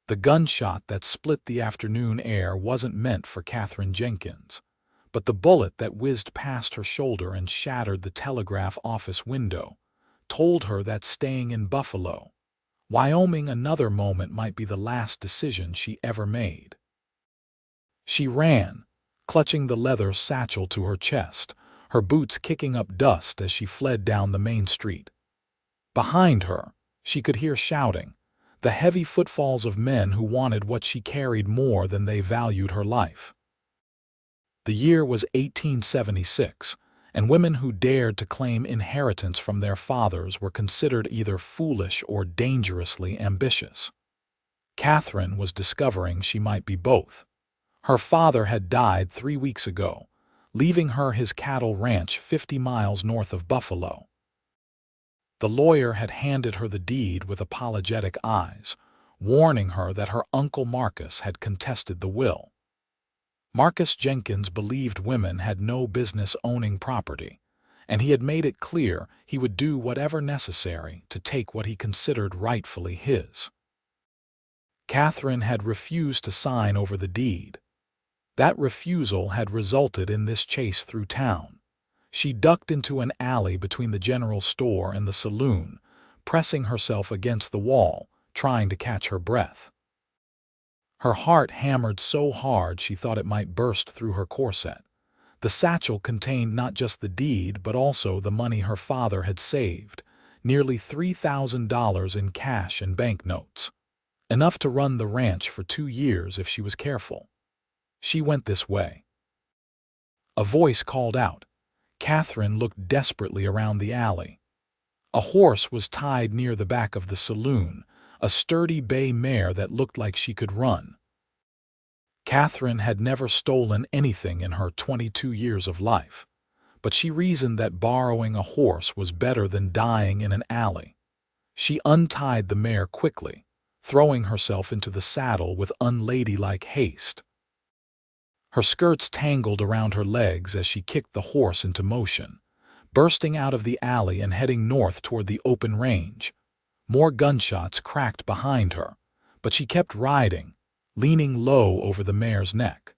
The gunshot that split the afternoon air wasn't meant for Catherine Jenkins, but the bullet that whizzed past her shoulder and shattered the telegraph office window told her that staying in Buffalo, Wyoming, another moment might be the last decision she ever made. She ran, clutching the leather satchel to her chest, her boots kicking up dust as she fled down the main street. Behind her, she could hear shouting, the heavy footfalls of men who wanted what she carried more than they valued her life. The year was 1876, and women who dared to claim inheritance from their fathers were considered either foolish or dangerously ambitious. Catherine was discovering she might be both. Her father had died 3 weeks ago, leaving her his cattle ranch 50 miles north of Buffalo. The lawyer had handed her the deed with apologetic eyes, warning her that her uncle Marcus had contested the will. Marcus Jenkins believed women had no business owning property, and he had made it clear he would do whatever necessary to take what he considered rightfully his. Catherine had refused to sign over the deed. That refusal had resulted in this chase through town. She ducked into an alley between the general store and the saloon, pressing herself against the wall, trying to catch her breath. Her heart hammered so hard she thought it might burst through her corset. The satchel contained not just the deed but also the money her father had saved, nearly $3,000 in cash and banknotes. Enough to run the ranch for 2 years if she was careful. She went this way. A voice called out. Catherine looked desperately around the alley. A horse was tied near the back of the saloon, a sturdy bay mare that looked like she could run. Catherine had never stolen anything in her 22 years of life, but she reasoned that borrowing a horse was better than dying in an alley. She untied the mare quickly, throwing herself into the saddle with unladylike haste. Her skirts tangled around her legs as she kicked the horse into motion, bursting out of the alley and heading north toward the open range. More gunshots cracked behind her, but she kept riding, leaning low over the mare's neck.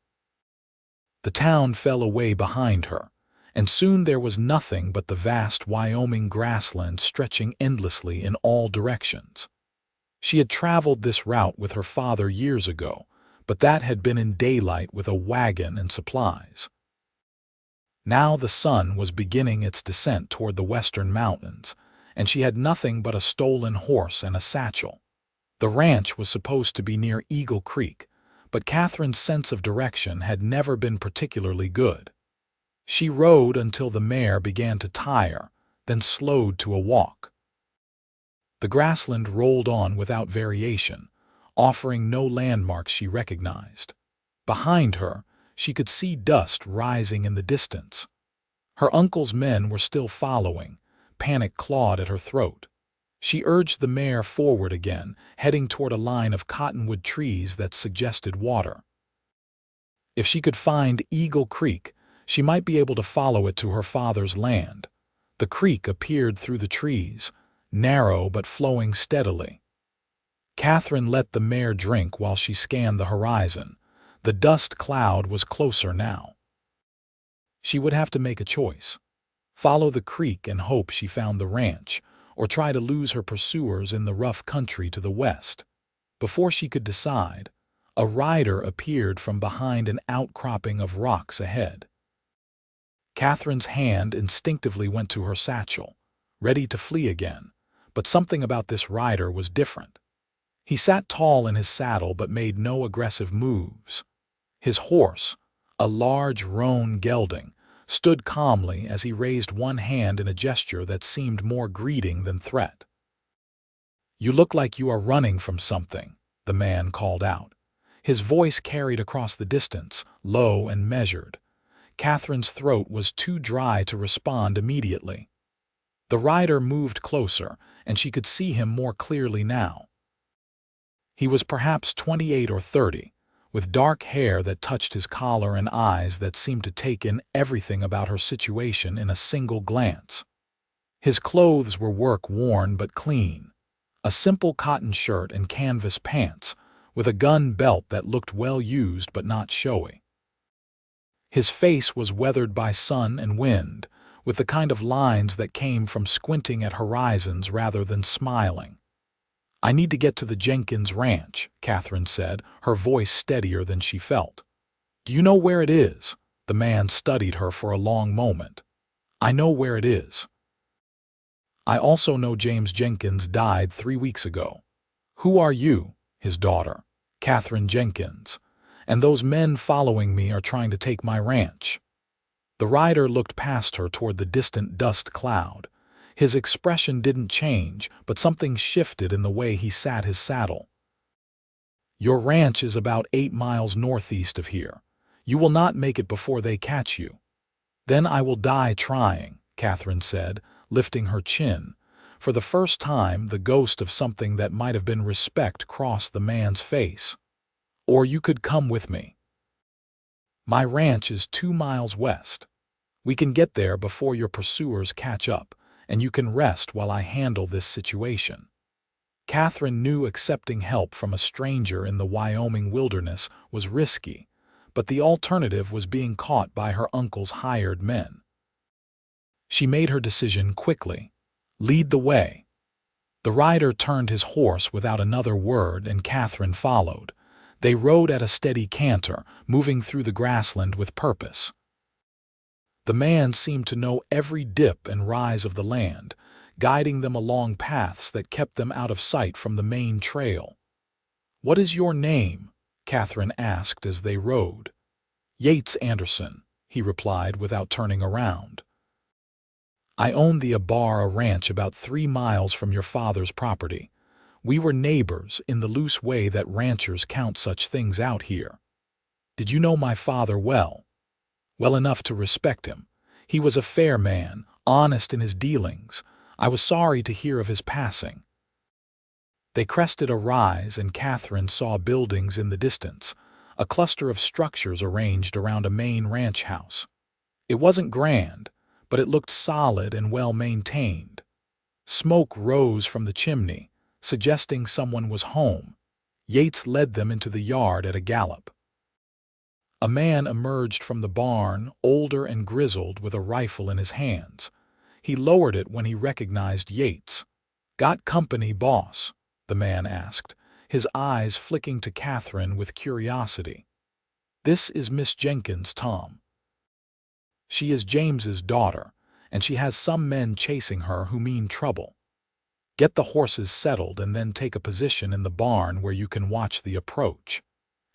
The town fell away behind her, and soon there was nothing but the vast Wyoming grassland stretching endlessly in all directions. She had traveled this route with her father years ago, but that had been in daylight with a wagon and supplies. Now the sun was beginning its descent toward the western mountains, and she had nothing but a stolen horse and a satchel. The ranch was supposed to be near Eagle Creek, but Catherine's sense of direction had never been particularly good. She rode until the mare began to tire, then slowed to a walk. The grassland rolled on without variation, offering no landmarks she recognized. Behind her, she could see dust rising in the distance. Her uncle's men were still following, panic clawed at her throat. She urged the mare forward again, heading toward a line of cottonwood trees that suggested water. If she could find Eagle Creek, she might be able to follow it to her father's land. The creek appeared through the trees, narrow but flowing steadily. Catherine let the mare drink while she scanned the horizon. The dust cloud was closer now. She would have to make a choice. Follow the creek and hope she found the ranch, or try to lose her pursuers in the rough country to the west. Before she could decide, a rider appeared from behind an outcropping of rocks ahead. Catherine's hand instinctively went to her satchel, ready to flee again, but something about this rider was different. He sat tall in his saddle but made no aggressive moves. His horse, a large roan gelding, stood calmly as he raised one hand in a gesture that seemed more greeting than threat. "You look like you are running from something," the man called out. His voice carried across the distance, low and measured. Catherine's throat was too dry to respond immediately. The rider moved closer, and she could see him more clearly now. He was perhaps 28 or 30, with dark hair that touched his collar and eyes that seemed to take in everything about her situation in a single glance. His clothes were work-worn but clean, a simple cotton shirt and canvas pants, with a gun belt that looked well used but not showy. His face was weathered by sun and wind, with the kind of lines that came from squinting at horizons rather than smiling. "I need to get to the Jenkins ranch," Catherine said, her voice steadier than she felt. "Do you know where it is?" The man studied her for a long moment. "I know where it is. I also know James Jenkins died 3 weeks ago." "Who are you?" "His daughter, Catherine Jenkins. And those men following me are trying to take my ranch." The rider looked past her toward the distant dust cloud. His expression didn't change, but something shifted in the way he sat his saddle. "Your ranch is about 8 miles northeast of here. You will not make it before they catch you." "Then I will die trying," Catherine said, lifting her chin. For the first time, the ghost of something that might have been respect crossed the man's face. "Or you could come with me. My ranch is 2 miles west. We can get there before your pursuers catch up, and you can rest while I handle this situation." Catherine knew accepting help from a stranger in the Wyoming wilderness was risky, but the alternative was being caught by her uncle's hired men. She made her decision quickly. "Lead the way." The rider turned his horse without another word, and Catherine followed. They rode at a steady canter, moving through the grassland with purpose. The man seemed to know every dip and rise of the land, guiding them along paths that kept them out of sight from the main trail. "What is your name?" Catherine asked as they rode. "Yates Anderson," he replied without turning around. "I own the Ibarra ranch about 3 miles from your father's property. We were neighbors in the loose way that ranchers count such things out here." "Did you know my father well?" "Well enough to respect him. He was a fair man, honest in his dealings. I was sorry to hear of his passing." They crested a rise, and Catherine saw buildings in the distance, a cluster of structures arranged around a main ranch house. It wasn't grand, but it looked solid and well-maintained. Smoke rose from the chimney, suggesting someone was home. Yates led them into the yard at a gallop. A man emerged from the barn, older and grizzled, with a rifle in his hands. He lowered it when he recognized Yates. "Got company, boss?" the man asked, his eyes flicking to Catherine with curiosity. "This is Miss Jenkins, Tom. She is James's daughter, and she has some men chasing her who mean trouble. Get the horses settled and then take a position in the barn where you can watch the approach.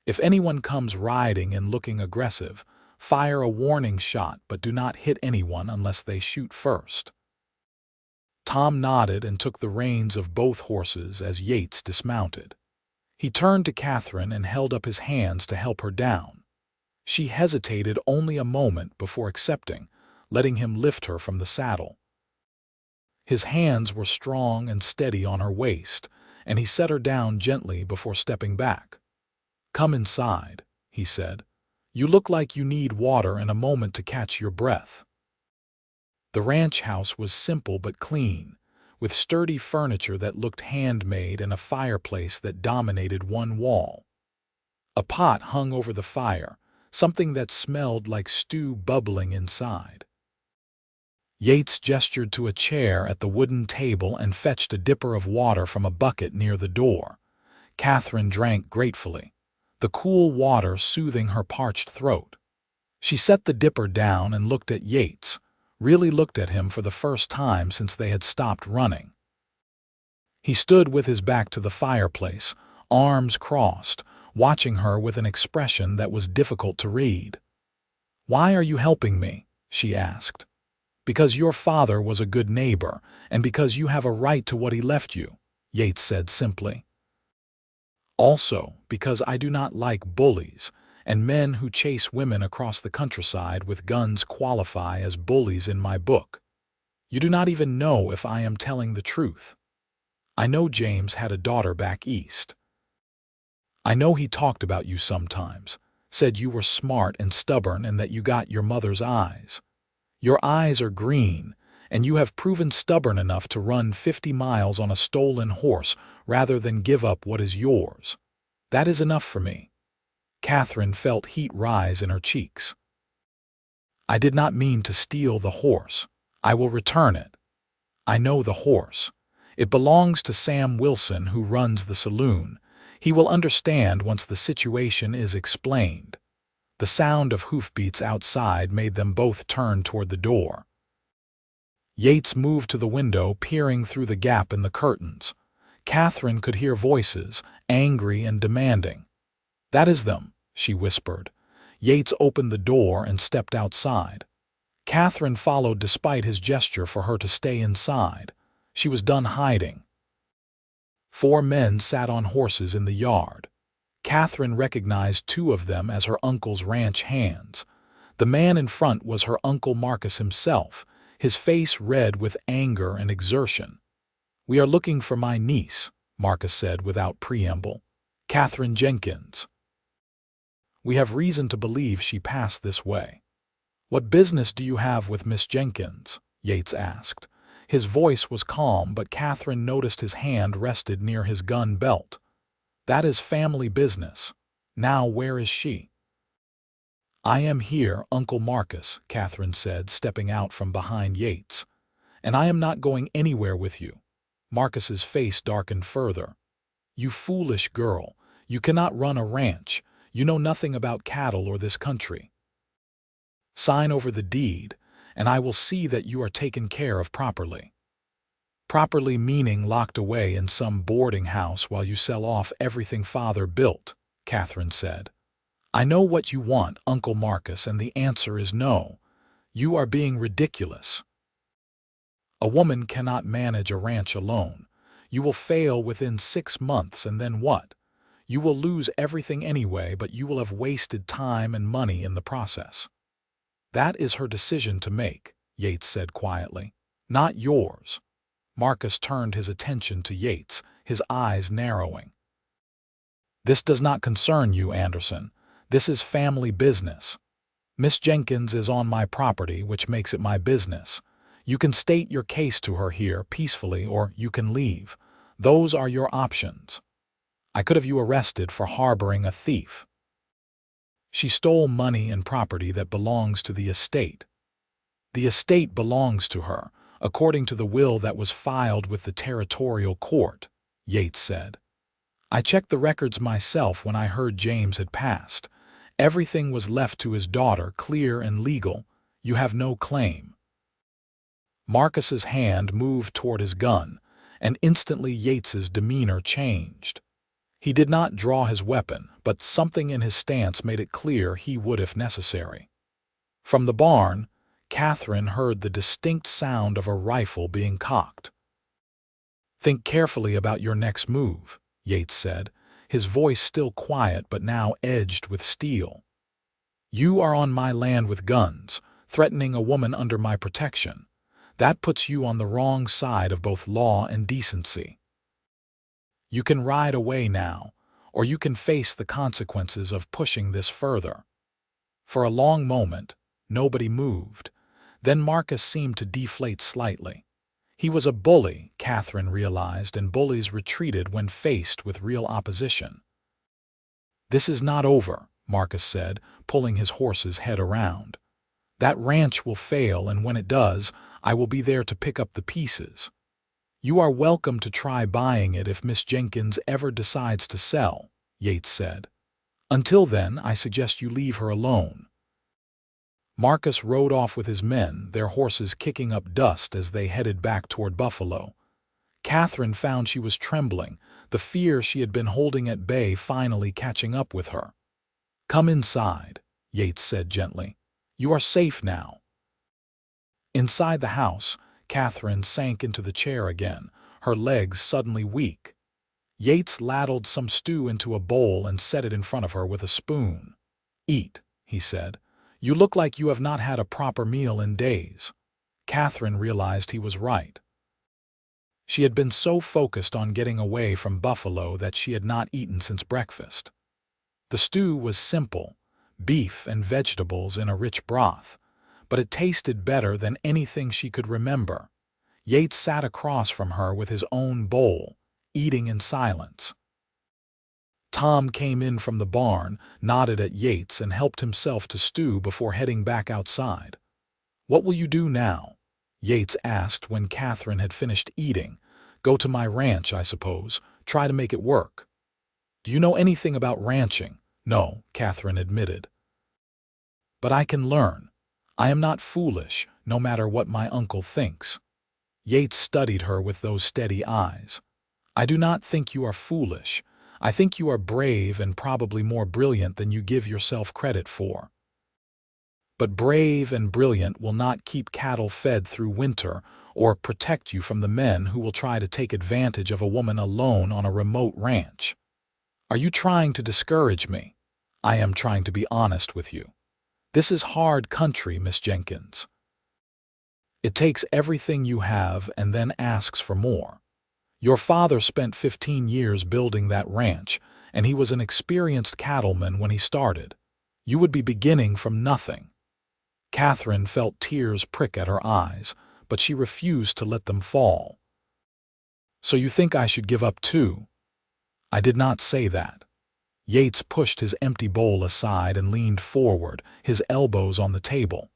If anyone comes riding and looking aggressive, fire a warning shot, but do not hit anyone unless they shoot first." Tom nodded and took the reins of both horses as Yates dismounted. He turned to Catherine and held up his hands to help her down. She hesitated only a moment before accepting, letting him lift her from the saddle. His hands were strong and steady on her waist, and he set her down gently before stepping back. "Come inside," he said. "You look like you need water and a moment to catch your breath." The ranch house was simple but clean, with sturdy furniture that looked handmade and a fireplace that dominated one wall. A pot hung over the fire, something that smelled like stew bubbling inside. Yates gestured to a chair at the wooden table and fetched a dipper of water from a bucket near the door. Catherine drank gratefully, the cool water soothing her parched throat. She set the dipper down and looked at Yates, really looked at him for the first time since they had stopped running. He stood with his back to the fireplace, arms crossed, watching her with an expression that was difficult to read. "Why are you helping me?" she asked. "Because your father was a good neighbor, and because you have a right to what he left you," Yates said simply. "Also, because I do not like bullies, and men who chase women across the countryside with guns qualify as bullies in my book. You do not even know if I am telling the truth. I know James had a daughter back east. I know he talked about you sometimes, said you were smart and stubborn and that you got your mother's eyes. Your eyes are green, and you have proven stubborn enough to run 50 miles on a stolen horse rather than give up what is yours. That is enough for me." Catherine felt heat rise in her cheeks. "I did not mean to steal the horse. I will return it. I know the horse. It belongs to Sam Wilson, who runs the saloon. He will understand once the situation is explained." The sound of hoofbeats outside made them both turn toward the door. Yates moved to the window, peering through the gap in the curtains. Catherine could hear voices, angry and demanding. "That is them," she whispered. Yates opened the door and stepped outside. Catherine followed despite his gesture for her to stay inside. She was done hiding. 4 men sat on horses in the yard. Catherine recognized 2 of them as her uncle's ranch hands. The man in front was her Uncle Marcus himself, his face red with anger and exertion. "We are looking for my niece," Marcus said without preamble. "Catherine Jenkins. We have reason to believe she passed this way." "What business do you have with Miss Jenkins?" Yates asked. His voice was calm, but Catherine noticed his hand rested near his gun belt. "That is family business. Now where is she?" "I am here, Uncle Marcus," Catherine said, stepping out from behind Yates. "And I am not going anywhere with you." Marcus's face darkened further. "You foolish girl. You cannot run a ranch. You know nothing about cattle or this country. Sign over the deed, and I will see that you are taken care of properly." "Properly meaning locked away in some boarding house while you sell off everything father built," Catherine said. "I know what you want, Uncle Marcus, and the answer is no. You are being ridiculous. A woman cannot manage a ranch alone. You will fail within 6 months, and then what? You will lose everything anyway, but you will have wasted time and money in the process." "That is her decision to make," Yates said quietly. "Not yours." Marcus turned his attention to Yates, his eyes narrowing. "This does not concern you, Anderson. This is family business. Miss Jenkins is on my property, which makes it my business. You can state your case to her here peacefully, or you can leave. Those are your options. I could have you arrested for harboring a thief. She stole money and property that belongs to the estate. The estate belongs to her, according to the will that was filed with the territorial court," Yates said. "I checked the records myself when I heard James had passed. Everything was left to his daughter, clear and legal. You have no claim." Marcus's hand moved toward his gun, and instantly Yates's demeanor changed. He did not draw his weapon, but something in his stance made it clear he would if necessary. From the barn, Catherine heard the distinct sound of a rifle being cocked. "Think carefully about your next move," Yates said, his voice still quiet but now edged with steel. "You are on my land with guns, threatening a woman under my protection. That puts you on the wrong side of both law and decency. You can ride away now, or you can face the consequences of pushing this further." For a long moment, nobody moved. Then Marcus seemed to deflate slightly. He was a bully, Catherine realized, and bullies retreated when faced with real opposition. "This is not over," Marcus said, pulling his horse's head around. "That ranch will fail, and when it does, I will be there to pick up the pieces. You are welcome to try buying it if Miss Jenkins ever decides to sell," Yates said. "Until then, I suggest you leave her alone." Marcus rode off with his men, their horses kicking up dust as they headed back toward Buffalo. Catherine found she was trembling, the fear she had been holding at bay finally catching up with her. "Come inside," Yates said gently. "You are safe now." Inside the house, Catherine sank into the chair again, her legs suddenly weak. Yates ladled some stew into a bowl and set it in front of her with a spoon. "Eat," he said. "You look like you have not had a proper meal in days." Catherine realized he was right. She had been so focused on getting away from Buffalo that she had not eaten since breakfast. The stew was simple, beef and vegetables in a rich broth, but it tasted better than anything she could remember. Yates sat across from her with his own bowl, eating in silence. Tom came in from the barn, nodded at Yates, and helped himself to stew before heading back outside. "What will you do now?" Yates asked when Catherine had finished eating. "Go to my ranch, I suppose, try to make it work." "Do you know anything about ranching?" "No," Catherine admitted. "But I can learn. I am not foolish, no matter what my uncle thinks." Yates studied her with those steady eyes. "I do not think you are foolish. I think you are brave and probably more brilliant than you give yourself credit for. But brave and brilliant will not keep cattle fed through winter or protect you from the men who will try to take advantage of a woman alone on a remote ranch. Are you trying to discourage me?" "I am trying to be honest with you. This is hard country, Miss Jenkins. It takes everything you have and then asks for more. Your father spent 15 years building that ranch, and he was an experienced cattleman when he started. You would be beginning from nothing." Catherine felt tears prick at her eyes, but she refused to let them fall. "So you think I should give up too?" "I did not say that." Yates pushed his empty bowl aside and leaned forward, his elbows on the table.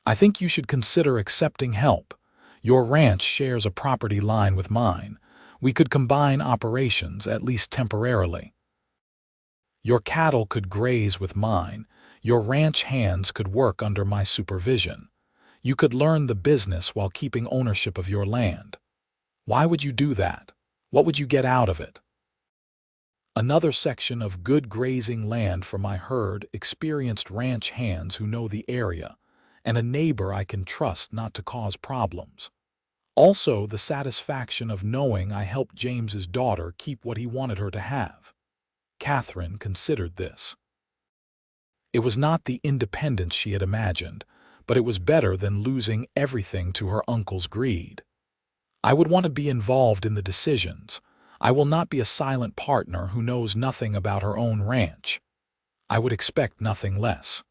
"I think you should consider accepting help. Your ranch shares a property line with mine. We could combine operations, at least temporarily. Your cattle could graze with mine. Your ranch hands could work under my supervision. You could learn the business while keeping ownership of your land. Why would you do that? What would you get out of it?" "Another section of good grazing land for my herd, experienced ranch hands who know the area, and a neighbor I can trust not to cause problems. Also, the satisfaction of knowing I helped James's daughter keep what he wanted her to have." Catherine considered this. It was not the independence she had imagined, but it was better than losing everything to her uncle's greed. "I would want to be involved in the decisions. I will not be a silent partner who knows nothing about her own ranch. I would expect nothing less.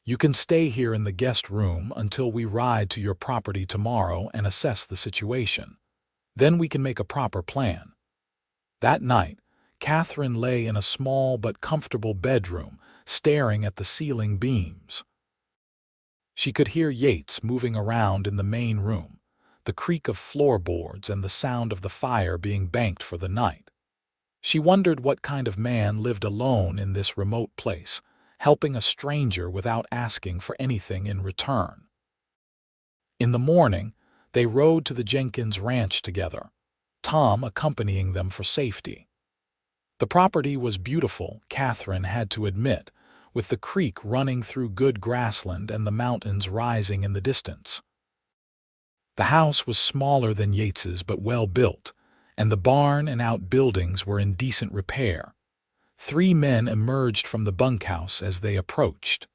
You can stay here in the guest room until we ride to your property tomorrow and assess the situation. Then we can make a proper plan." That night, Catherine lay in a small but comfortable bedroom, staring at the ceiling beams. She could hear Yates moving around in the main room, the creak of floorboards and the sound of the fire being banked for the night. She wondered what kind of man lived alone in this remote place, helping a stranger without asking for anything in return. In the morning, they rode to the Jenkins ranch together, Tom accompanying them for safety. The property was beautiful, Catherine had to admit, with the creek running through good grassland and the mountains rising in the distance. The house was smaller than Yates's but well built, and the barn and outbuildings were in decent repair. 3 men emerged from the bunkhouse as they approached.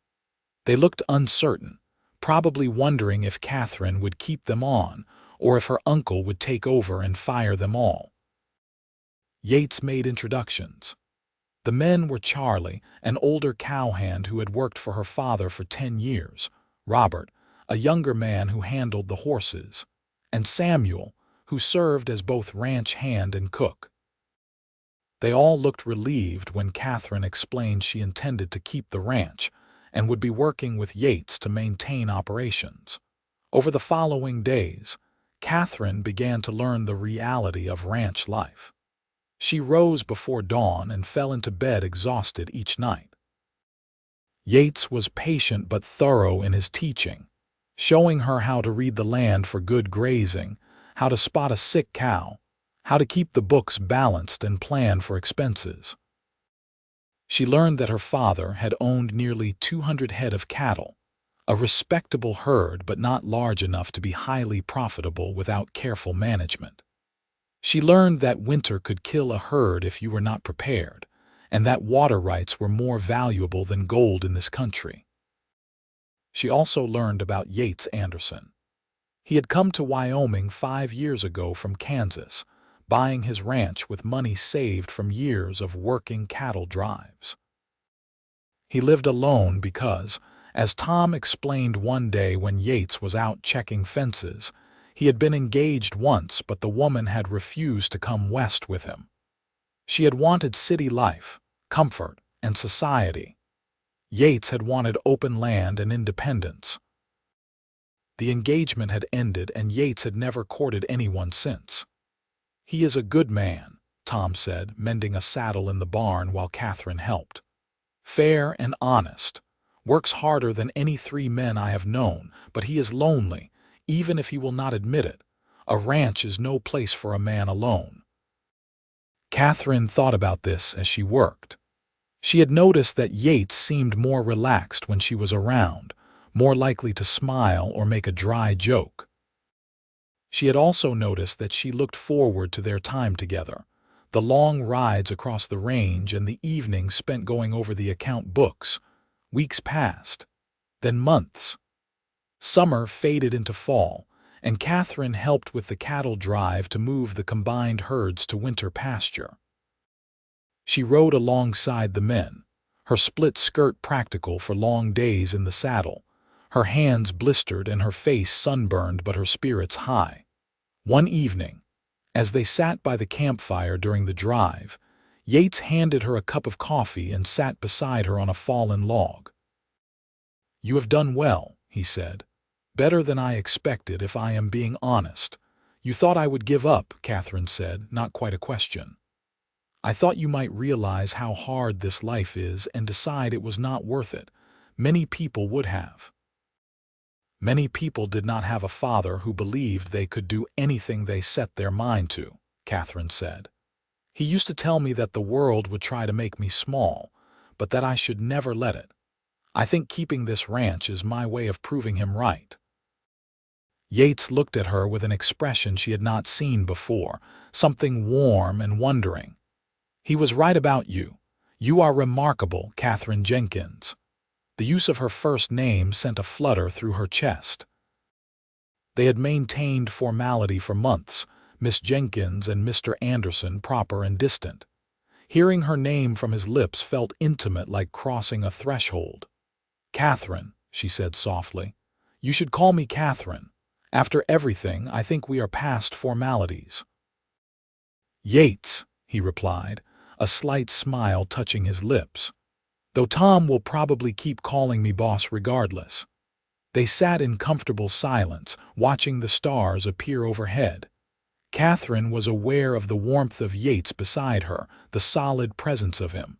They looked uncertain, probably wondering if Catherine would keep them on or if her uncle would take over and fire them all. Yates made introductions. The men were Charlie, an older cowhand who had worked for her father for 10 years, Robert, a younger man who handled the horses, and Samuel, who served as both ranch hand and cook. They all looked relieved when Catherine explained she intended to keep the ranch and would be working with Yates to maintain operations. Over the following days, Catherine began to learn the reality of ranch life. She rose before dawn and fell into bed exhausted each night. Yates was patient but thorough in his teaching, showing her how to read the land for good grazing, how to spot a sick cow, how to keep the books balanced and plan for expenses. She learned that her father had owned nearly 200 head of cattle, a respectable herd but not large enough to be highly profitable without careful management. She learned that winter could kill a herd if you were not prepared, and that water rights were more valuable than gold in this country. She also learned about Yates Anderson. He had come to Wyoming 5 years ago from Kansas, buying his ranch with money saved from years of working cattle drives. He lived alone because, as Tom explained one day when Yates was out checking fences, he had been engaged once but the woman had refused to come west with him. She had wanted city life, comfort, and society. Yates had wanted open land and independence. The engagement had ended and Yates had never courted anyone since. "He is a good man," Tom said, mending a saddle in the barn while Catherine helped. "Fair and honest. Works harder than any 3 men I have known, but he is lonely, even if he will not admit it. A ranch is no place for a man alone." Catherine thought about this as she worked. She had noticed that Yates seemed more relaxed when she was around, more likely to smile or make a dry joke. She had also noticed that she looked forward to their time together, the long rides across the range and the evenings spent going over the account books. Weeks passed, then months. Summer faded into fall, and Catherine helped with the cattle drive to move the combined herds to winter pasture. She rode alongside the men, her split skirt practical for long days in the saddle, her hands blistered and her face sunburned but her spirits high. One evening, as they sat by the campfire during the drive, Yates handed her a cup of coffee and sat beside her on a fallen log. "You have done well," he said. "Better than I expected, if I am being honest." "You thought I would give up," Catherine said, not quite a question. "I thought you might realize how hard this life is and decide it was not worth it. Many people would have." "Many people did not have a father who believed they could do anything they set their mind to," Catherine said. "He used to tell me that the world would try to make me small, but that I should never let it. I think keeping this ranch is my way of proving him right." Yates looked at her with an expression she had not seen before, something warm and wondering. "He was right about you. You are remarkable, Catherine Jenkins." The use of her first name sent a flutter through her chest. They had maintained formality for months, Miss Jenkins and Mr. Anderson proper and distant. Hearing her name from his lips felt intimate, like crossing a threshold. "Catherine," she said softly. "You should call me Catherine. After everything, I think we are past formalities." "Yates," he replied, a slight smile touching his lips. "Though Tom will probably keep calling me boss regardless." They sat in comfortable silence, watching the stars appear overhead. Catherine was aware of the warmth of Yates beside her, the solid presence of him.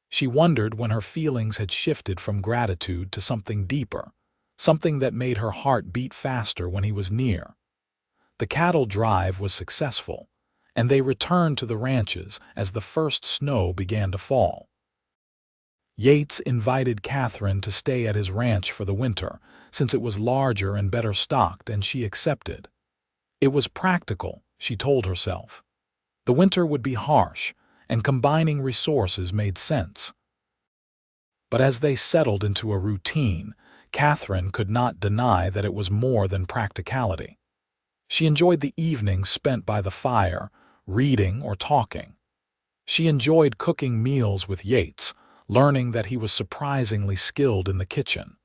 She wondered when her feelings had shifted from gratitude to something deeper, something that made her heart beat faster when he was near. The cattle drive was successful, and they returned to the ranches as the first snow began to fall. Yates invited Catherine to stay at his ranch for the winter, since it was larger and better stocked, and she accepted. It was practical, she told herself. The winter would be harsh, and combining resources made sense. But as they settled into a routine, Catherine could not deny that it was more than practicality. She enjoyed the evenings spent by the fire, reading or talking. She enjoyed cooking meals with Yates, learning that he was surprisingly skilled in the kitchen.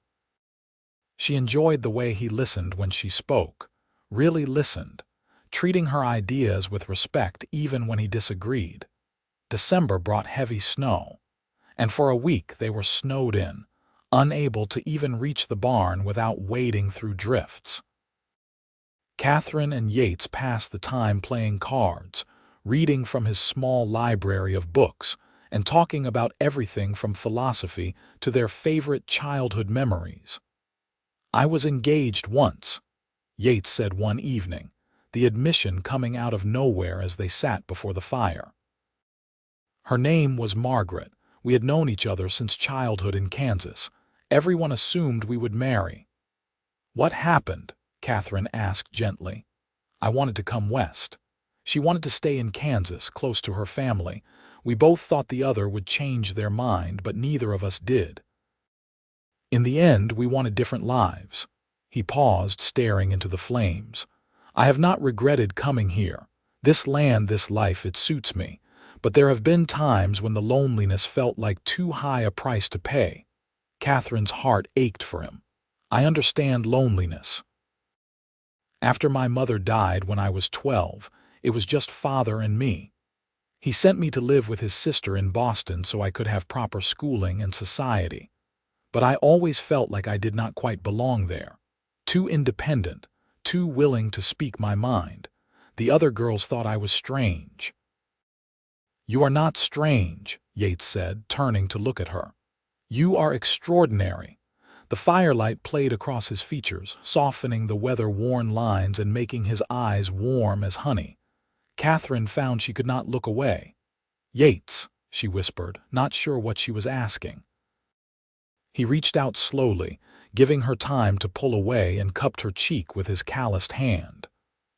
She enjoyed the way he listened when she spoke, really listened, treating her ideas with respect even when he disagreed. December brought heavy snow, and for a week they were snowed in, unable to even reach the barn without wading through drifts. Catherine and Yates passed the time playing cards, reading from his small library of books, and talking about everything from philosophy to their favorite childhood memories. "I was engaged once," Yates said one evening, the admission coming out of nowhere as they sat before the fire. "Her name was Margaret. We had known each other since childhood in Kansas. Everyone assumed we would marry." "What happened?" Catherine asked gently. "I wanted to come west. She wanted to stay in Kansas, close to her family. We both thought the other would change their mind, but neither of us did. In the end, we wanted different lives." He paused, staring into the flames. "I have not regretted coming here. This land, this life, it suits me. But there have been times when the loneliness felt like too high a price to pay." Catherine's heart ached for him. "I understand loneliness. After my mother died when I was 12, it was just father and me." He sent me to live with his sister in Boston so I could have proper schooling and society. But I always felt like I did not quite belong there. Too independent, too willing to speak my mind. The other girls thought I was strange. You are not strange, Yates said, turning to look at her. You are extraordinary. The firelight played across his features, softening the weather-worn lines and making his eyes warm as honey. Catherine found she could not look away. Yates, she whispered, not sure what she was asking. He reached out slowly, giving her time to pull away, and cupped her cheek with his calloused hand.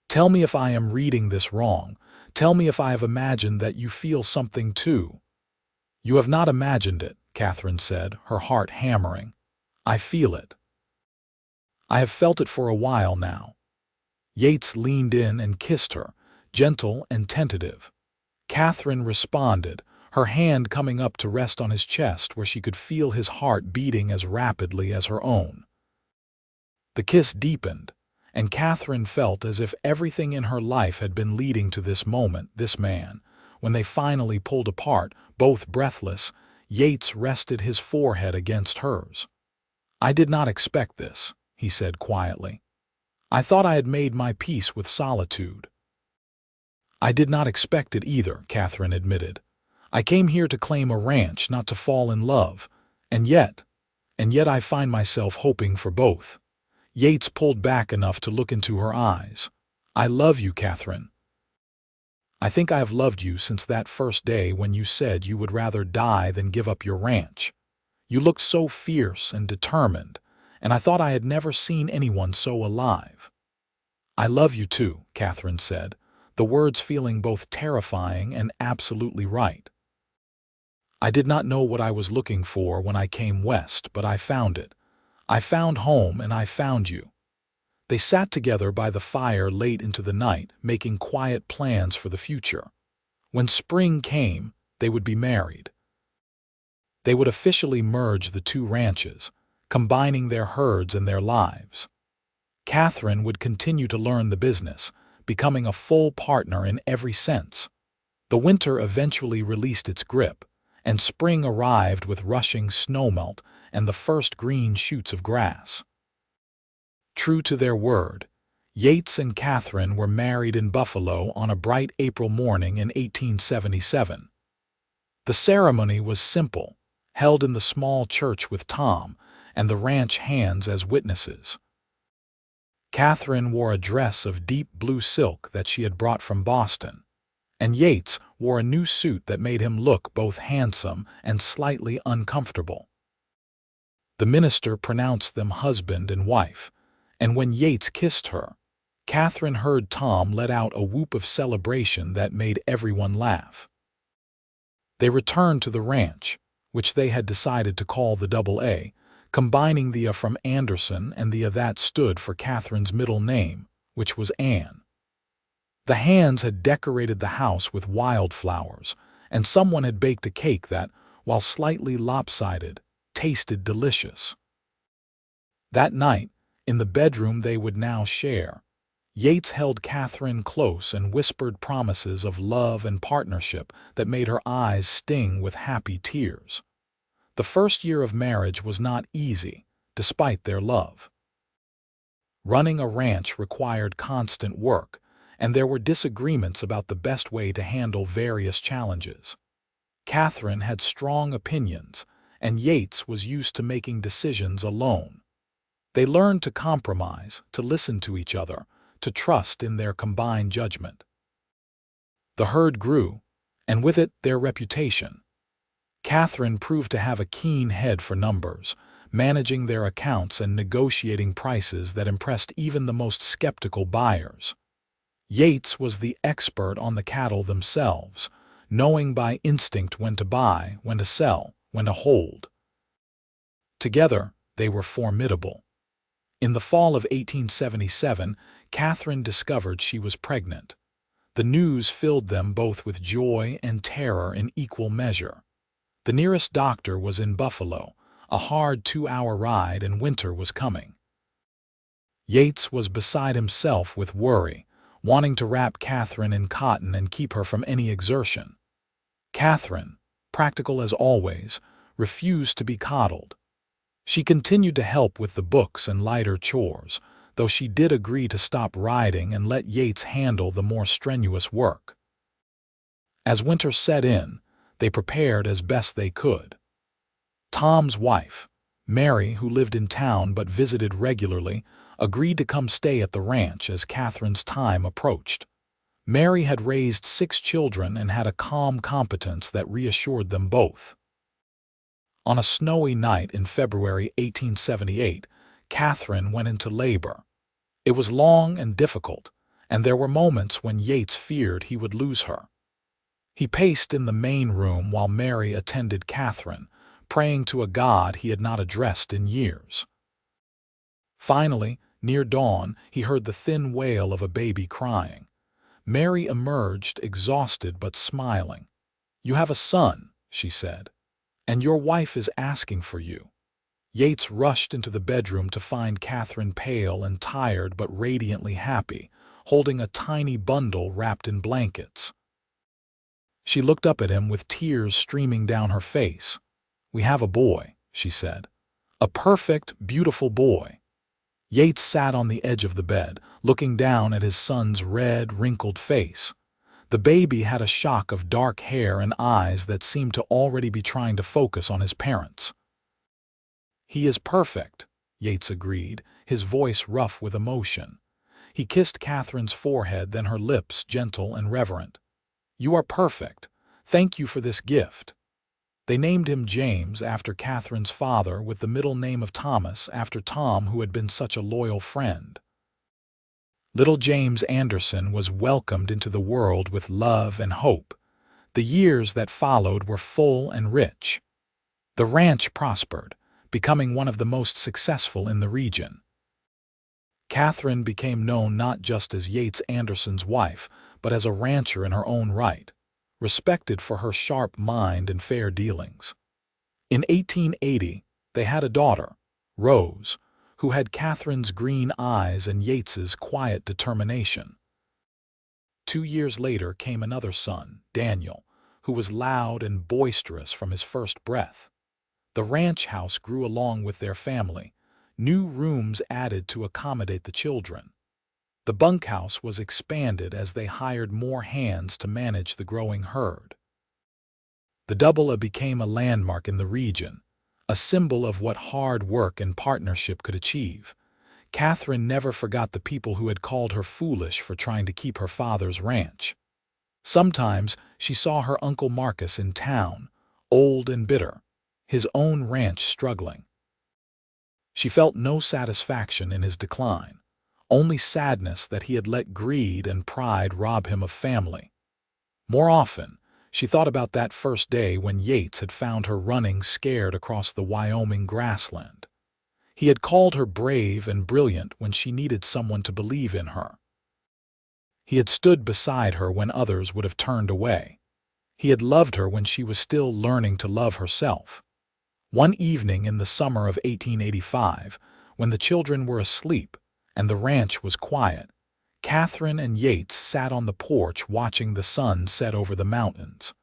Tell me if I am reading this wrong. Tell me if I have imagined that you feel something too. You have not imagined it, Catherine said, her heart hammering. I feel it. I have felt it for a while now. Yates leaned in and kissed her, gentle and tentative. Catherine responded, her hand coming up to rest on his chest where she could feel his heart beating as rapidly as her own. The kiss deepened, and Catherine felt as if everything in her life had been leading to this moment, this man. When they finally pulled apart, both breathless, Yates rested his forehead against hers. I did not expect this, he said quietly. I thought I had made my peace with solitude. I did not expect it either, Catherine admitted. I came here to claim a ranch, not to fall in love. And yet I find myself hoping for both. Yates pulled back enough to look into her eyes. I love you, Catherine. I think I have loved you since that first day when you said you would rather die than give up your ranch. You looked so fierce and determined, and I thought I had never seen anyone so alive. I love you too, Catherine said, the words feeling both terrifying and absolutely right. I did not know what I was looking for when I came west, but I found it. I found home, and I found you. They sat together by the fire late into the night, making quiet plans for the future. When spring came, they would be married. They would officially merge the two ranches, combining their herds and their lives. Catherine would continue to learn the business, becoming a full partner in every sense. The winter eventually released its grip, and spring arrived with rushing snowmelt and the first green shoots of grass. True to their word, Yates and Catherine were married in Buffalo on a bright April morning in 1877. The ceremony was simple, held in the small church with Tom and the ranch hands as witnesses. Catherine wore a dress of deep blue silk that she had brought from Boston, and Yates wore a new suit that made him look both handsome and slightly uncomfortable. The minister pronounced them husband and wife, and when Yates kissed her, Catherine heard Tom let out a whoop of celebration that made everyone laugh. They returned to the ranch, which they had decided to call the Double A, combining the from Anderson and the that stood for Catherine's middle name, which was Anne. The hands had decorated the house with wildflowers, and someone had baked a cake that, while slightly lopsided, tasted delicious. That night, in the bedroom they would now share, Yates held Catherine close and whispered promises of love and partnership that made her eyes sting with happy tears. The first year of marriage was not easy, despite their love. Running a ranch required constant work, and there were disagreements about the best way to handle various challenges. Catherine had strong opinions, and Yates was used to making decisions alone. They learned to compromise, to listen to each other, to trust in their combined judgment. The herd grew, and with it their reputation. Catherine proved to have a keen head for numbers, managing their accounts and negotiating prices that impressed even the most skeptical buyers. Yates was the expert on the cattle themselves, knowing by instinct when to buy, when to sell, when to hold. Together, they were formidable. In the fall of 1877, Catherine discovered she was pregnant. The news filled them both with joy and terror in equal measure. The nearest doctor was in Buffalo, a hard 2-hour ride, and winter was coming. Yates was beside himself with worry, wanting to wrap Catherine in cotton and keep her from any exertion. Catherine, practical as always, refused to be coddled. She continued to help with the books and lighter chores, though she did agree to stop riding and let Yates handle the more strenuous work. As winter set in, they prepared as best they could. Tom's wife, Mary, who lived in town but visited regularly, agreed to come stay at the ranch as Catherine's time approached. Mary had raised 6 children and had a calm competence that reassured them both. On a snowy night in February 1878, Catherine went into labor. It was long and difficult, and there were moments when Yates feared he would lose her. He paced in the main room while Mary attended Catherine, praying to a God he had not addressed in years. Finally, near dawn, he heard the thin wail of a baby crying. Mary emerged, exhausted but smiling. "You have a son," she said, "and your wife is asking for you." Yates rushed into the bedroom to find Catherine pale and tired but radiantly happy, holding a tiny bundle wrapped in blankets. She looked up at him with tears streaming down her face. "We have a boy," she said. "A perfect, beautiful boy." Yates sat on the edge of the bed, looking down at his son's red, wrinkled face. The baby had a shock of dark hair and eyes that seemed to already be trying to focus on his parents. "He is perfect," Yates agreed, his voice rough with emotion. He kissed Catherine's forehead, then her lips, gentle and reverent. "You are perfect. Thank you for this gift." They named him James after Catherine's father, with the middle name of Thomas after Tom, who had been such a loyal friend. Little James Anderson was welcomed into the world with love and hope. The years that followed were full and rich. The ranch prospered, becoming one of the most successful in the region. Catherine became known not just as Yates Anderson's wife, but as a rancher in her own right, respected for her sharp mind and fair dealings. In 1880, they had a daughter, Rose, who had Catherine's green eyes and Yates's quiet determination. 2 years later came another son, Daniel, who was loud and boisterous from his first breath. The ranch house grew along with their family, new rooms added to accommodate the children. The bunkhouse was expanded as they hired more hands to manage the growing herd. The double became a landmark in the region, a symbol of what hard work and partnership could achieve. Catherine never forgot the people who had called her foolish for trying to keep her father's ranch. Sometimes she saw her Uncle Marcus in town, old and bitter, his own ranch struggling. She felt no satisfaction in his decline, only sadness that he had let greed and pride rob him of family. More often, she thought about that first day when Yates had found her running scared across the Wyoming grassland. He had called her brave and brilliant when she needed someone to believe in her. He had stood beside her when others would have turned away. He had loved her when she was still learning to love herself. One evening in the summer of 1885, when the children were asleep and the ranch was quiet, Catherine and Yates sat on the porch watching the sun set over the mountains.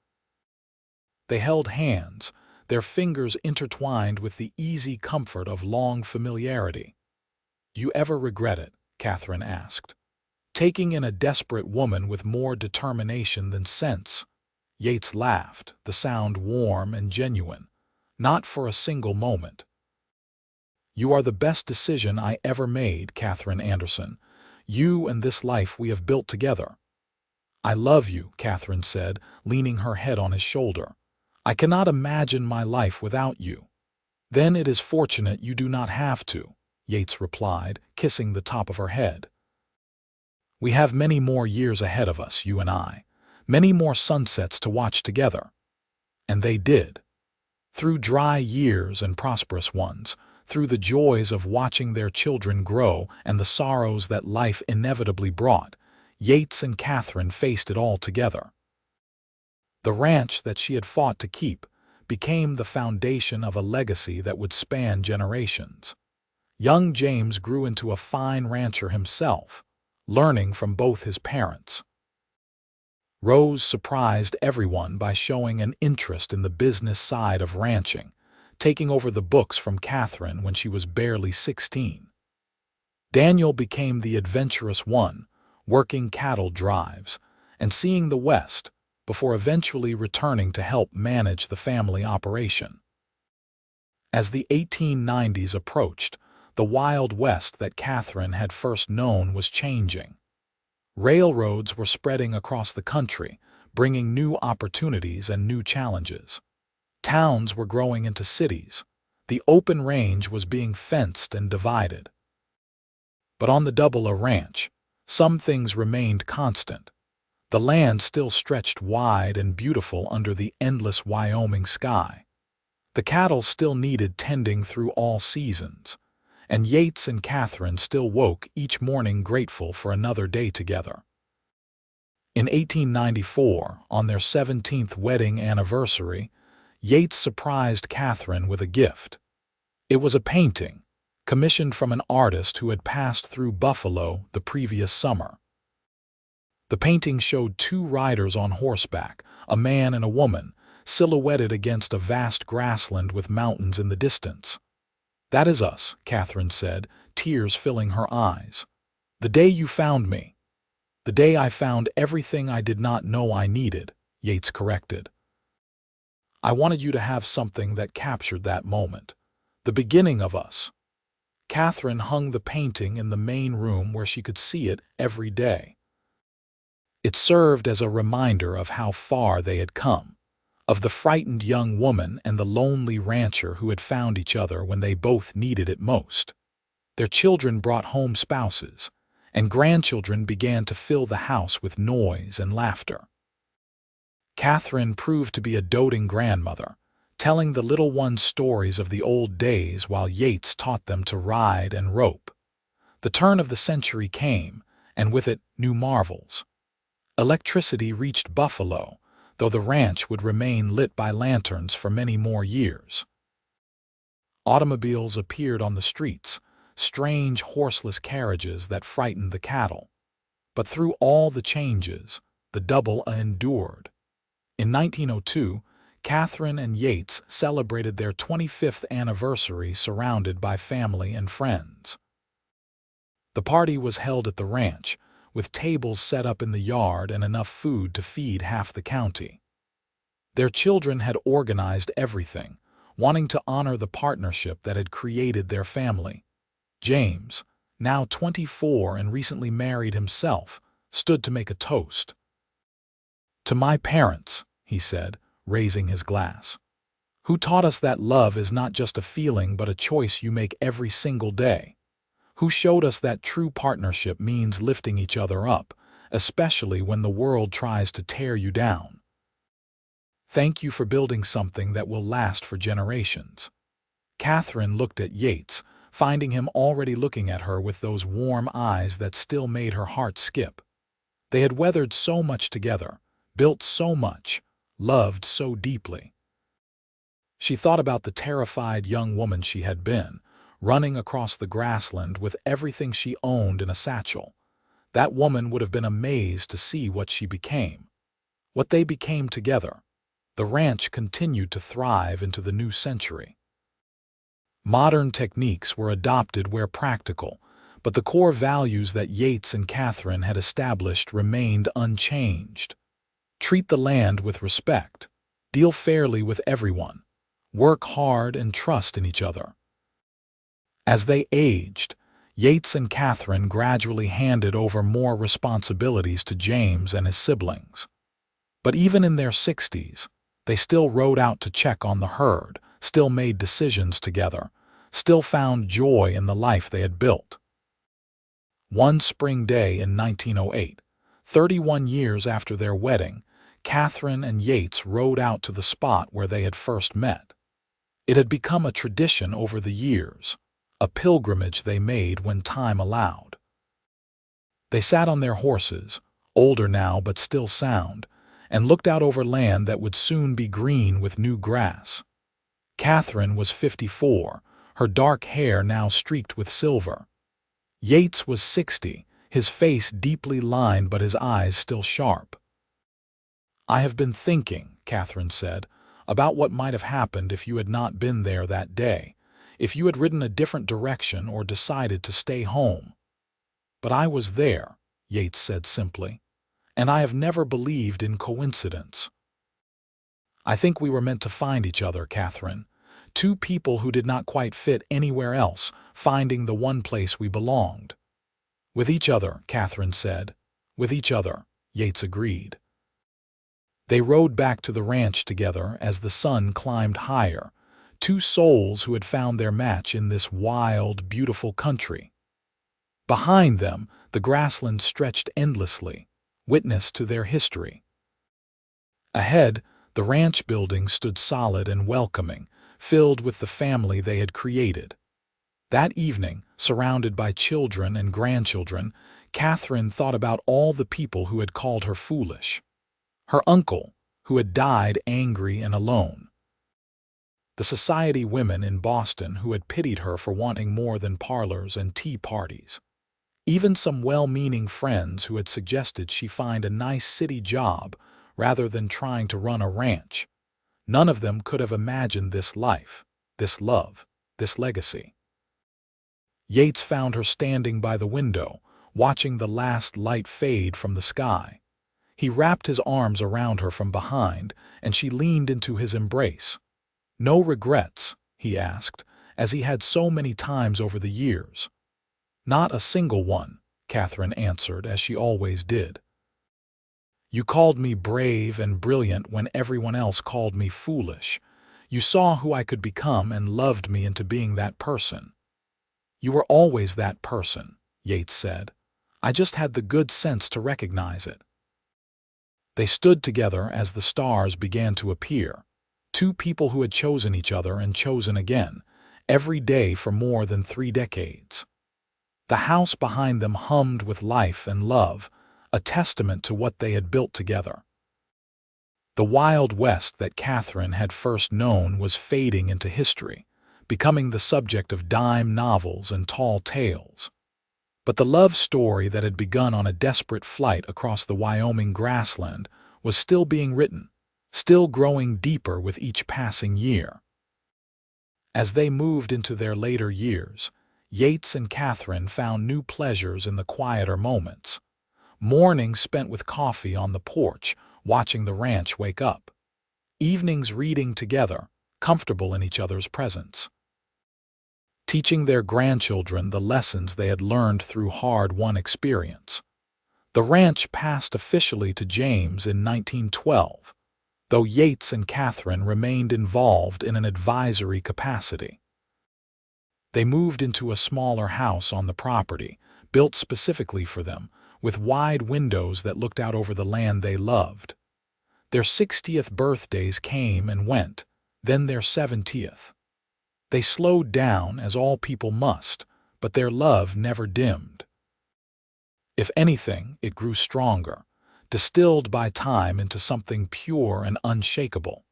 They held hands, their fingers intertwined with the easy comfort of long familiarity. "You ever regret it?" Catherine asked. "Taking in a desperate woman with more determination than sense?" Yates laughed, the sound warm and genuine. "Not for a single moment." "You are the best decision I ever made, Catherine Anderson. You and this life we have built together." "I love you," Catherine said, leaning her head on his shoulder. "I cannot imagine my life without you." "Then it is fortunate you do not have to," Yates replied, kissing the top of her head. "We have many more years ahead of us, you and I, many more sunsets to watch together." And they did. Through dry years and prosperous ones, through the joys of watching their children grow and the sorrows that life inevitably brought, Yates and Catherine faced it all together. The ranch that she had fought to keep became the foundation of a legacy that would span generations. Young James grew into a fine rancher himself, learning from both his parents. Rose surprised everyone by showing an interest in the business side of ranching, taking over the books from Catherine when she was barely 16. Daniel became the adventurous one, working cattle drives and seeing the West before eventually returning to help manage the family operation. As the 1890s approached, the Wild West that Catherine had first known was changing. Railroads were spreading across the country, bringing new opportunities and new challenges. Towns were growing into cities. The open range was being fenced and divided. But on the Double A Ranch, some things remained constant. The land still stretched wide and beautiful under the endless Wyoming sky. The cattle still needed tending through all seasons, and Yates and Catherine still woke each morning grateful for another day together. In 1894, on their 17th wedding anniversary, Yates surprised Catherine with a gift. It was a painting, commissioned from an artist who had passed through Buffalo the previous summer. The painting showed two riders on horseback, a man and a woman, silhouetted against a vast grassland with mountains in the distance. "That is us," Catherine said, tears filling her eyes. "The day you found me." "The day I found everything I did not know I needed," Yates corrected. "I wanted you to have something that captured that moment. The beginning of us." Catherine hung the painting in the main room where she could see it every day. It served as a reminder of how far they had come, of the frightened young woman and the lonely rancher who had found each other when they both needed it most. Their children brought home spouses, and grandchildren began to fill the house with noise and laughter. Catherine proved to be a doting grandmother, telling the little ones stories of the old days while Yates taught them to ride and rope. The turn of the century came, and with it, new marvels. Electricity reached Buffalo, though the ranch would remain lit by lanterns for many more years. Automobiles appeared on the streets, strange horseless carriages that frightened the cattle. But through all the changes, the Double A endured. In 1902, Catherine and Yates celebrated their 25th anniversary surrounded by family and friends. The party was held at the ranch, with tables set up in the yard and enough food to feed half the county. Their children had organized everything, wanting to honor the partnership that had created their family. James, now 24 and recently married himself, stood to make a toast. "To my parents," he said, raising his glass, "who taught us that love is not just a feeling but a choice you make every single day. Who showed us that true partnership means lifting each other up, especially when the world tries to tear you down. Thank you for building something that will last for generations." Catherine looked at Yates, finding him already looking at her with those warm eyes that still made her heart skip. They had weathered so much together, built so much, loved so deeply. She thought about the terrified young woman she had been, running across the grassland with everything she owned in a satchel. That woman would have been amazed to see what she became. What they became together. The ranch continued to thrive into the new century. Modern techniques were adopted where practical, but the core values that Yates and Catherine had established remained unchanged. Treat the land with respect. Deal fairly with everyone. Work hard and trust in each other. As they aged, Yates and Catherine gradually handed over more responsibilities to James and his siblings. But even in their 60s, they still rode out to check on the herd, still made decisions together, still found joy in the life they had built. One spring day in 1908, 31 years after their wedding, Catherine and Yates rode out to the spot where they had first met. It had become a tradition over the years, a pilgrimage they made when time allowed. They sat on their horses, older now but still sound, and looked out over land that would soon be green with new grass. Catherine was 54, her dark hair now streaked with silver. Yates was 60, his face deeply lined but his eyes still sharp. "I have been thinking," Catherine said, "about what might have happened if you had not been there that day, if you had ridden a different direction or decided to stay home." "But I was there," Yates said simply, "and I have never believed in coincidence. I think we were meant to find each other, Catherine. Two people who did not quite fit anywhere else, finding the one place we belonged." "With each other," Catherine said. "With each other," Yates agreed. They rode back to the ranch together as the sun climbed higher, two souls who had found their match in this wild, beautiful country. Behind them, the grassland stretched endlessly, witness to their history. Ahead, the ranch building stood solid and welcoming, filled with the family they had created. That evening, surrounded by children and grandchildren, Catherine thought about all the people who had called her foolish. Her uncle, who had died angry and alone. The society women in Boston who had pitied her for wanting more than parlors and tea parties. Even some well-meaning friends who had suggested she find a nice city job rather than trying to run a ranch. None of them could have imagined this life, this love, this legacy. Yates found her standing by the window, watching the last light fade from the sky. He wrapped his arms around her from behind, and she leaned into his embrace. "No regrets?" he asked, as he had so many times over the years. "Not a single one," Catherine answered, as she always did. "You called me brave and brilliant when everyone else called me foolish. You saw who I could become and loved me into being that person." "You were always that person," Yates said. "I just had the good sense to recognize it." They stood together as the stars began to appear, two people who had chosen each other and chosen again, every day for more than 3 decades. The house behind them hummed with life and love, a testament to what they had built together. The Wild West that Catherine had first known was fading into history, becoming the subject of dime novels and tall tales. But the love story that had begun on a desperate flight across the Wyoming grassland was still being written, still growing deeper with each passing year. As they moved into their later years, Yates and Catherine found new pleasures in the quieter moments. Mornings spent with coffee on the porch, watching the ranch wake up. Evenings reading together, comfortable in each other's presence. Teaching their grandchildren the lessons they had learned through hard-won experience. The ranch passed officially to James in 1912, though Yates and Catherine remained involved in an advisory capacity. They moved into a smaller house on the property, built specifically for them, with wide windows that looked out over the land they loved. Their 60th birthdays came and went, then their 70th. They slowed down, as all people must, but their love never dimmed. If anything, it grew stronger, distilled by time into something pure and unshakable.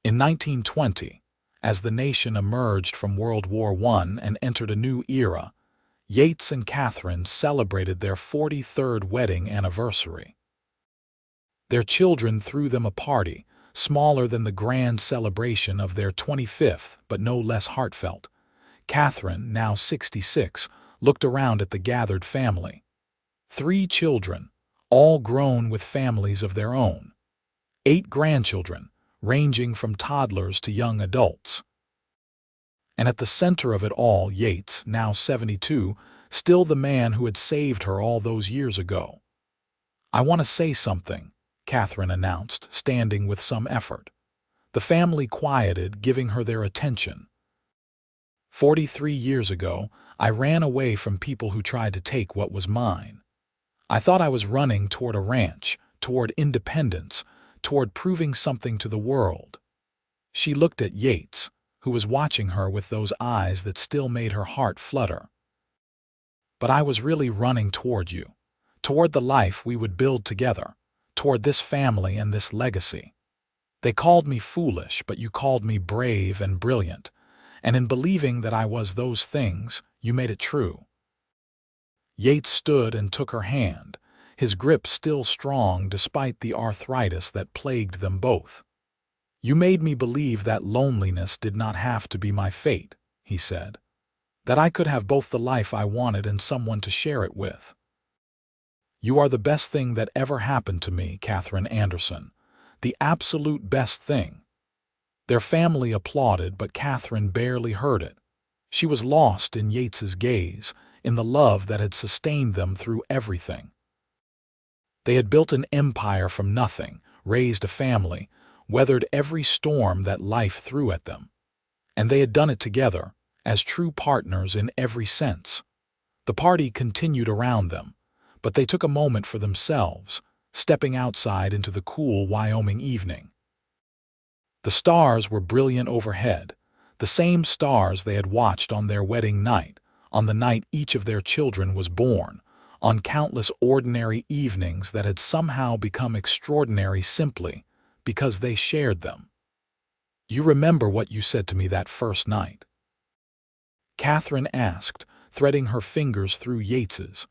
In 1920, as the nation emerged from World War I and entered a new era, Yates and Catherine celebrated their 43rd wedding anniversary. Their children threw them a party, smaller than the grand celebration of their 25th, but no less heartfelt. Catherine, now 66, looked around at the gathered family. 3 children, all grown with families of their own. 8 grandchildren, ranging from toddlers to young adults. And at the center of it all, Yates, now 72, still the man who had saved her all those years ago. "I want to say something," Catherine announced, standing with some effort. The family quieted, giving her their attention. 43 years ago, I ran away from people who tried to take what was mine. I thought I was running toward a ranch, toward independence, toward proving something to the world." She looked at Yates, who was watching her with those eyes that still made her heart flutter. "But I was really running toward you, toward the life we would build together, toward this family and this legacy. They called me foolish, but you called me brave and brilliant, and in believing that I was those things, you made it true." Yates stood and took her hand, his grip still strong despite the arthritis that plagued them both. "You made me believe that loneliness did not have to be my fate," he said. "That I could have both the life I wanted and someone to share it with. You are the best thing that ever happened to me, Catherine Anderson. The absolute best thing." Their family applauded, but Catherine barely heard it. She was lost in Yates's gaze, in the love that had sustained them through everything. They had built an empire from nothing, raised a family, weathered every storm that life threw at them. And they had done it together, as true partners in every sense. The party continued around them, but they took a moment for themselves, stepping outside into the cool Wyoming evening. The stars were brilliant overhead, the same stars they had watched on their wedding night, on the night each of their children was born, on countless ordinary evenings that had somehow become extraordinary simply because they shared them. "You remember what you said to me that first night?" Catherine asked, threading her fingers through Yates's.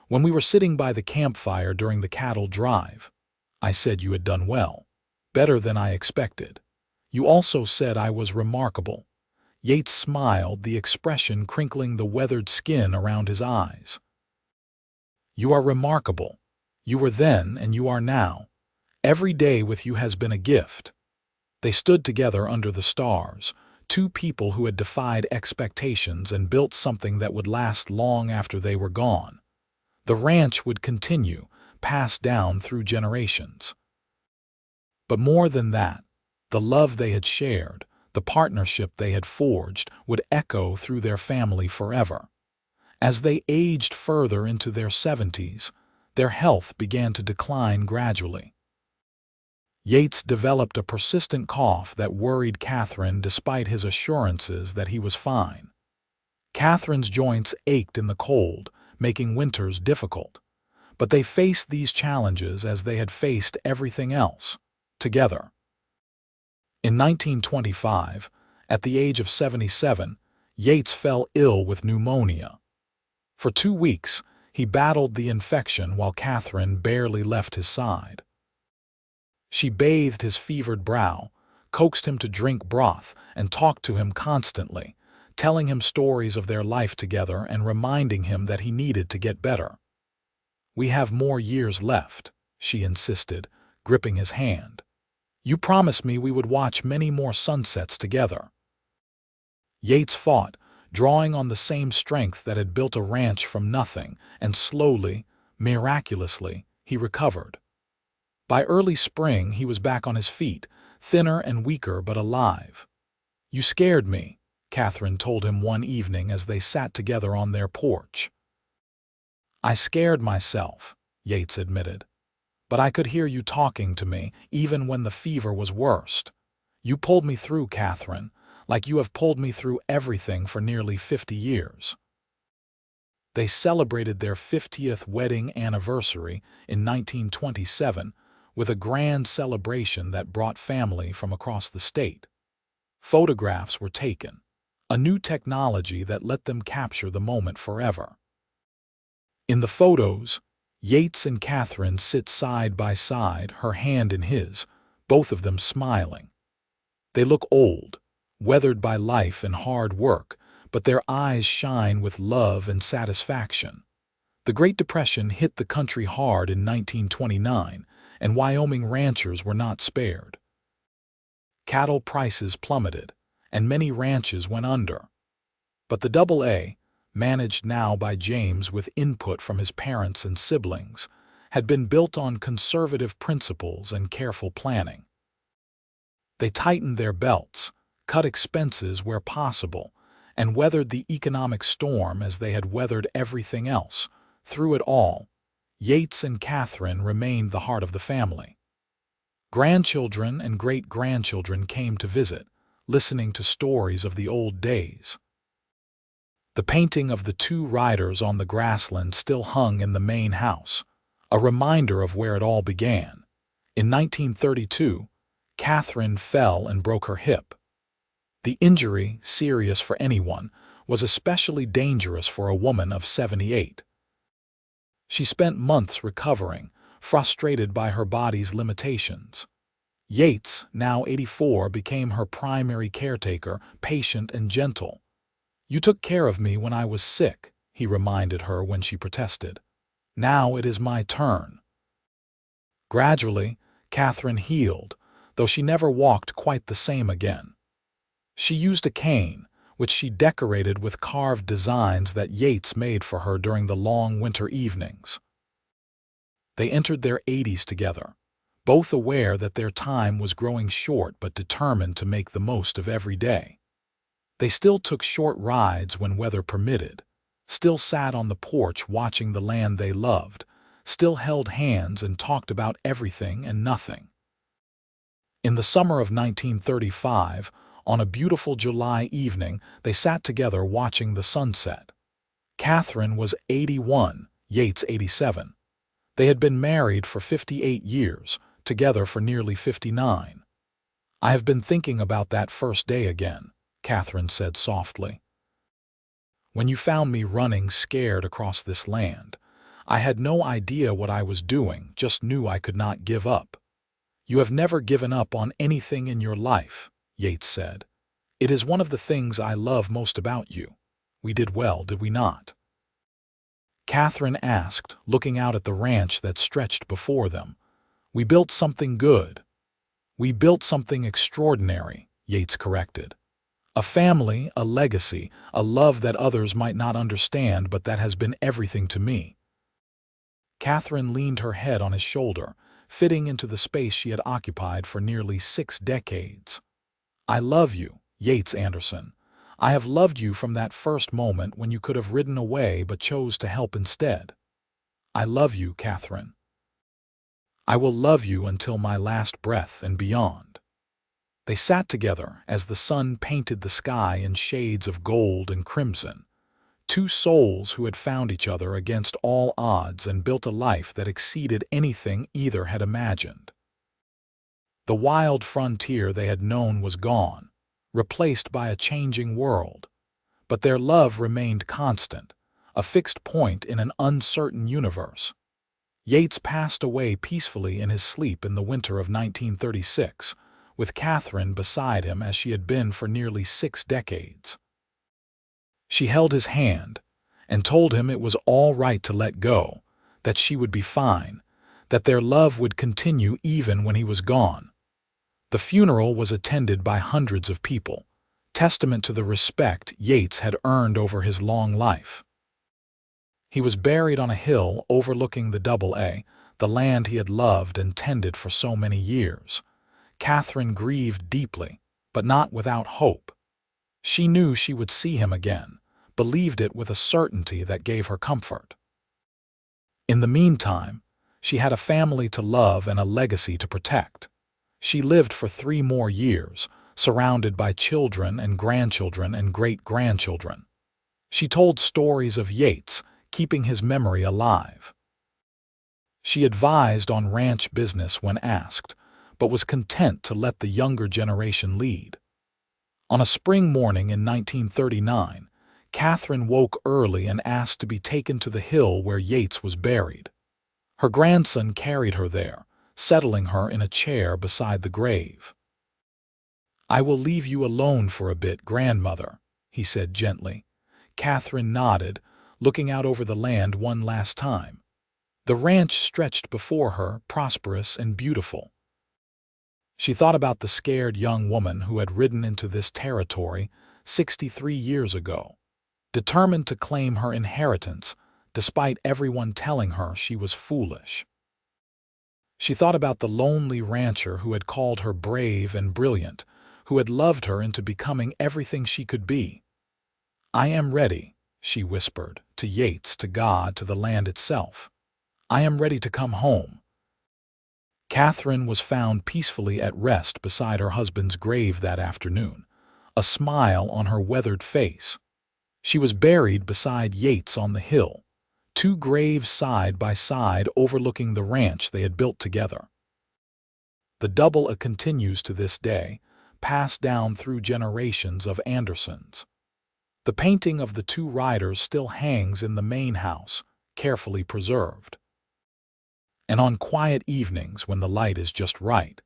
"When we were sitting by the campfire during the cattle drive, I said you had done well, better than I expected. You also said I was remarkable." Yates smiled, the expression crinkling the weathered skin around his eyes. "You are remarkable. You were then and you are now. Every day with you has been a gift." They stood together under the stars, two people who had defied expectations and built something that would last long after they were gone. The ranch would continue, passed down through generations. But more than that, the love they had shared, the partnership they had forged, would echo through their family forever. As they aged further into their 70s, their health began to decline gradually. Yates developed a persistent cough that worried Catherine despite his assurances that he was fine. Catherine's joints ached in the cold, making winters difficult. But they faced these challenges as they had faced everything else, together. In 1925, at the age of 77, Yates fell ill with pneumonia. For 2 weeks, he battled the infection while Catherine barely left his side. She bathed his fevered brow, coaxed him to drink broth, and talked to him constantly, telling him stories of their life together and reminding him that he needed to get better. "We have more years left," she insisted, gripping his hand. "You promised me we would watch many more sunsets together." Yates fought, drawing on the same strength that had built a ranch from nothing, and slowly, miraculously, he recovered. By early spring, he was back on his feet, thinner and weaker but alive. "You scared me," Catherine told him one evening as they sat together on their porch. "I scared myself," Yates admitted. "But I could hear you talking to me, even when the fever was worst. You pulled me through, Catherine, like you have pulled me through everything for nearly 50 years. They celebrated their 50th wedding anniversary in 1927 with a grand celebration that brought family from across the state. Photographs were taken, a new technology that let them capture the moment forever. In the photos, Yates and Catherine sit side by side, her hand in his, both of them smiling. They look old, weathered by life and hard work, but their eyes shine with love and satisfaction. The Great Depression hit the country hard in 1929, and Wyoming ranchers were not spared. Cattle prices plummeted, and many ranches went under. But the AA, managed now by James with input from his parents and siblings, had been built on conservative principles and careful planning. They tightened their belts, cut expenses where possible, and weathered the economic storm as they had weathered everything else. Through it all, Yates and Catherine remained the heart of the family. Grandchildren and great-grandchildren came to visit, listening to stories of the old days. The painting of the two riders on the grassland still hung in the main house, a reminder of where it all began. In 1932, Catherine fell and broke her hip. The injury, serious for anyone, was especially dangerous for a woman of 78. She spent months recovering, frustrated by her body's limitations. Yates, now 84, became her primary caretaker, patient and gentle. "You took care of me when I was sick," he reminded her when she protested. "Now it is my turn." Gradually, Catherine healed, though she never walked quite the same again. She used a cane, which she decorated with carved designs that Yates made for her during the long winter evenings. They entered their 80s together, both aware that their time was growing short but determined to make the most of every day. They still took short rides when weather permitted, still sat on the porch watching the land they loved, still held hands and talked about everything and nothing. In the summer of 1935, on a beautiful July evening, they sat together watching the sunset. Catherine was 81, Yates 87. They had been married for 58 years, together for nearly 59. "I have been thinking about that first day again," Catherine said softly. "When you found me running scared across this land, I had no idea what I was doing, just knew I could not give up." "You have never given up on anything in your life," Yates said. "It is one of the things I love most about you. We did well, did we not?" Catherine asked, looking out at the ranch that stretched before them. "We built something good." "We built something extraordinary," Yates corrected. "A family, a legacy, a love that others might not understand but that has been everything to me." Catherine leaned her head on his shoulder, fitting into the space she had occupied for nearly 6 decades. "I love you, Yates Anderson. I have loved you from that first moment when you could have ridden away but chose to help instead. I love you, Catherine. I will love you until my last breath and beyond." They sat together as the sun painted the sky in shades of gold and crimson, two souls who had found each other against all odds and built a life that exceeded anything either had imagined. The wild frontier they had known was gone, replaced by a changing world, but their love remained constant, a fixed point in an uncertain universe. Yates passed away peacefully in his sleep in the winter of 1936, with Catherine beside him as she had been for nearly 6 decades. She held his hand and told him it was all right to let go, that she would be fine, that their love would continue even when he was gone. The funeral was attended by hundreds of people, testament to the respect Yates had earned over his long life. He was buried on a hill overlooking the AA, the land he had loved and tended for so many years. Catherine grieved deeply, but not without hope. She knew she would see him again, believed it with a certainty that gave her comfort. In the meantime, she had a family to love and a legacy to protect. She lived for 3 more years, surrounded by children and grandchildren and great-grandchildren. She told stories of Yates, keeping his memory alive. She advised on ranch business when asked, but was content to let the younger generation lead. On a spring morning in 1939, Catherine woke early and asked to be taken to the hill where Yates was buried. Her grandson carried her there, settling her in a chair beside the grave. "I will leave you alone for a bit, grandmother," he said gently. Catherine nodded, looking out over the land one last time. The ranch stretched before her, prosperous and beautiful. She thought about the scared young woman who had ridden into this territory 63 years ago, determined to claim her inheritance despite everyone telling her she was foolish. She thought about the lonely rancher who had called her brave and brilliant, who had loved her into becoming everything she could be. "I am ready," she whispered, to Yates, to God, to the land itself. "I am ready to come home." Catherine was found peacefully at rest beside her husband's grave that afternoon, a smile on her weathered face. She was buried beside Yates on the hill, 2 graves side by side overlooking the ranch they had built together. The double continues to this day, passed down through generations of Andersons. The painting of the 2 riders still hangs in the main house, carefully preserved. And on quiet evenings when the light is just right,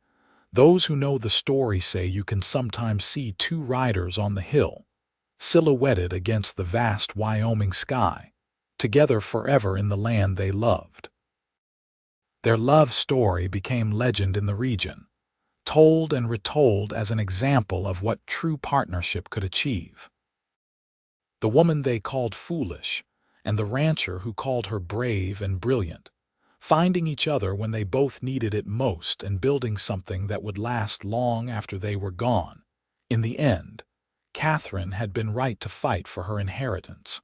those who know the story say you can sometimes see two riders on the hill, silhouetted against the vast Wyoming sky, together forever in the land they loved. Their love story became legend in the region, told and retold as an example of what true partnership could achieve. The woman they called foolish, and the rancher who called her brave and brilliant, finding each other when they both needed it most and building something that would last long after they were gone. In the end, Catherine had been right to fight for her inheritance.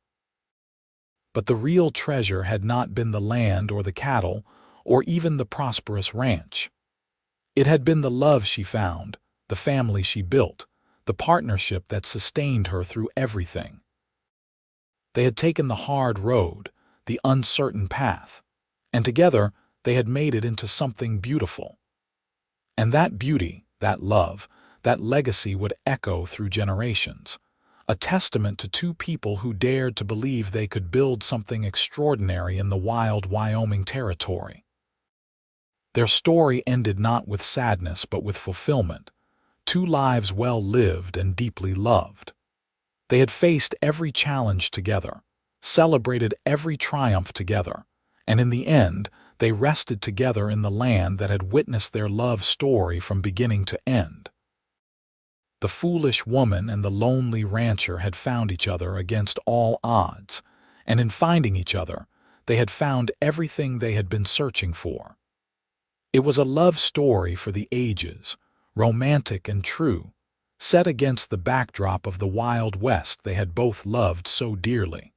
But the real treasure had not been the land or the cattle or even the prosperous ranch. It had been the love she found, the family she built, the partnership that sustained her through everything. They had taken the hard road, the uncertain path, and together they had made it into something beautiful. And that beauty, that love, that legacy would echo through generations, a testament to two people who dared to believe they could build something extraordinary in the wild Wyoming territory. Their story ended not with sadness but with fulfillment, two lives well lived and deeply loved. They had faced every challenge together, celebrated every triumph together, and in the end, they rested together in the land that had witnessed their love story from beginning to end. The foolish woman and the lonely rancher had found each other against all odds, and in finding each other, they had found everything they had been searching for. It was a love story for the ages, romantic and true, set against the backdrop of the Wild West they had both loved so dearly.